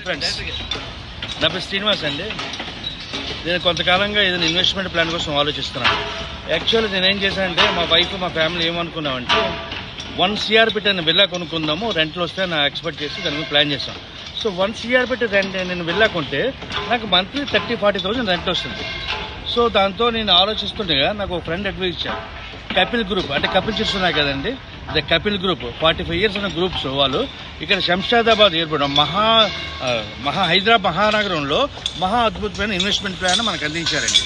Friends, నా పేరు శ్రీనివాస్ అండి. నేను కొంతకాలంగా ఏదైనా ఇన్వెస్ట్మెంట్ ప్లాన్ కోసం ఆలోచిస్తున్నాను. యాక్చువల్లీ నేను ఏం చేశానంటే, మా వైఫ్ మా ఫ్యామిలీ ఏమనుకున్నామంటే 1 CR పెట్టి నేను విల్లా కొనుక్కుందాము, రెంట్లు వస్తే నా ఎక్స్పెక్ట్ చేసి దాని మీద ప్లాన్ చేస్తాం. సో 1 CR పెట్టి నేను విల్లా కొంటే నాకు మంత్లీ 30-40,000 రెంట్ వస్తుంది. సో దాంతో నేను ఆలోచిస్తుండగా నాకు ఒక ఫ్రెండ్ అడ్వైజ్ ఇచ్చాను. కపిల్ గ్రూప్ అంటే కపిల్ చిట్స్ ఉన్నాయి కదండి, ద కపిల్ గ్రూప్ 45 years ఉన్న గ్రూప్స్ వాళ్ళు ఇక్కడ శంషాదాబాద్ ఎయిర్పోర్ట్ హైదరాబాద్ మహానగరంలో మహా అద్భుతమైన ఇన్వెస్ట్మెంట్ ప్లాన్ మనకు అందించారండి.